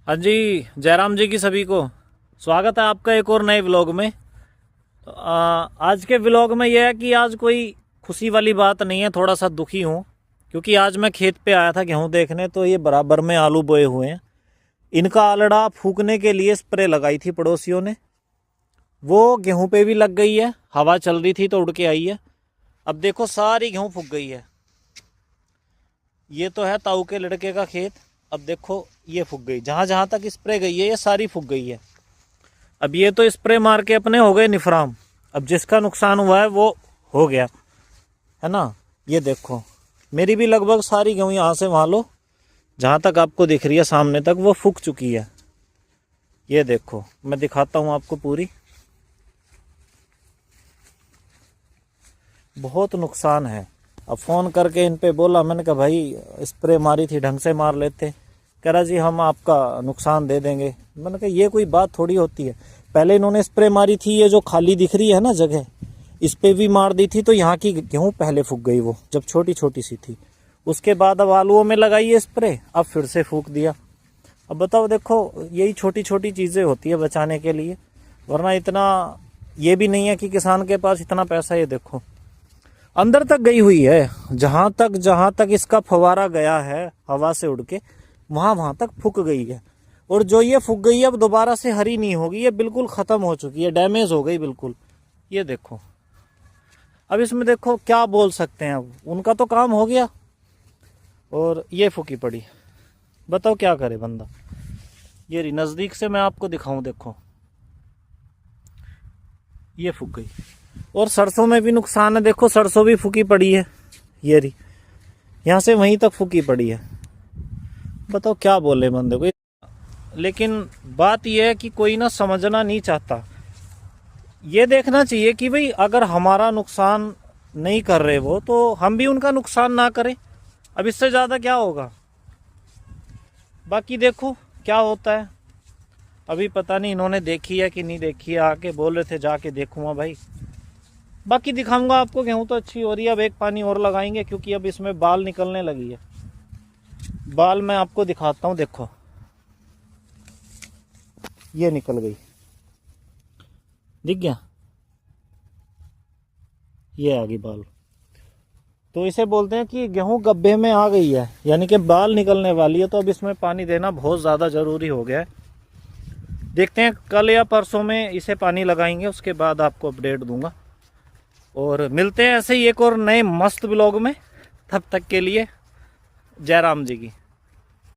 हाँ जी, जयराम जी की सभी को स्वागत है आपका एक और नए व्लॉग में। तो आज के व्लॉग में यह है कि आज कोई खुशी वाली बात नहीं है, थोड़ा सा दुखी हूँ क्योंकि आज मैं खेत पे आया था गेहूँ देखने। तो ये बराबर में आलू बोए हुए हैं। इनका आलड़ा फूकने के लिए स्प्रे लगाई थी पड़ोसियों ने, वो गेहूँ पे भी लग गई है। हवा चल रही थी तो उड़ के आई है। अब देखो सारी गेहूँ फूक गई है। ये तो है ताऊ के लड़के का खेत। अब देखो ये फूक गई, जहाँ जहाँ तक स्प्रे गई है ये सारी फूक गई है। अब ये तो स्प्रे मार के अपने हो गए निफराम। अब जिसका नुकसान हुआ है वो हो गया है ना। ये देखो मेरी भी लगभग सारी गेहूँ यहाँ से वहाँ लो, जहाँ तक आपको दिख रही है सामने तक वो फूक चुकी है। ये देखो मैं दिखाता हूँ आपको पूरी। बहुत नुकसान है। अब फ़ोन करके इन पे बोला, मैंने कहा भाई स्प्रे मारी थी ढंग से मार लेते। कह रहा जी हम आपका नुकसान दे देंगे। मैंने कहा ये कोई बात थोड़ी होती है। पहले इन्होंने स्प्रे मारी थी, ये जो खाली दिख रही है ना जगह, इस पे भी मार दी थी तो यहाँ की गेहूँ पहले फूक गई, वो जब छोटी छोटी सी थी। उसके बाद अब आलूओं में लगाई है स्प्रे, अब फिर से फूक दिया। अब बताओ, देखो यही छोटी छोटी चीज़ें होती है बचाने के लिए, वरना इतना ये भी नहीं है कि किसान के पास इतना पैसा। ये देखो अंदर तक गई हुई है, जहां तक इसका फवारा गया है हवा से उड़ के, वहां तक फूक गई है। और जो ये फूक गई है अब दोबारा से हरी नहीं होगी, ये बिल्कुल खत्म हो चुकी है, डैमेज हो गई बिल्कुल। ये देखो अब इसमें देखो क्या बोल सकते हैं, अब उनका तो काम हो गया और ये फूकी पड़ी। बताओ क्या करे बंदा। ये रही नजदीक से मैं आपको दिखाऊं, देखो ये फूक गई। और सरसों में भी नुकसान है, देखो सरसों भी फूकी पड़ी है। ये रही यहाँ से वहीं तक फूकी पड़ी है। बताओ क्या बोले बंदे को। लेकिन बात यह है कि कोई ना समझना नहीं चाहता। ये देखना चाहिए कि भाई अगर हमारा नुकसान नहीं कर रहे वो, तो हम भी उनका नुकसान ना करें। अब इससे ज़्यादा क्या होगा। बाकी देखो क्या होता है। अभी पता नहीं इन्होंने देखी है कि नहीं देखी है, आके बोल रहे थे जाके देखूंगा भाई। बाकी दिखाऊंगा आपको। गेहूँ तो अच्छी हो रही है। अब एक पानी और लगाएंगे क्योंकि अब इसमें बाल निकलने लगी है। बाल मैं आपको दिखाता हूँ, देखो ये निकल गई, दिख गया, ये आ गई बाल। तो इसे बोलते हैं कि गेहूं गब्बे में आ गई है, यानी कि बाल निकलने वाली है। तो अब इसमें पानी देना बहुत ज़्यादा ज़रूरी हो गया है। देखते हैं कल या परसों में इसे पानी लगाएंगे, उसके बाद आपको अपडेट दूंगा। और मिलते हैं ऐसे ही एक और नए मस्त ब्लॉग में। तब तक के लिए जयराम जी की।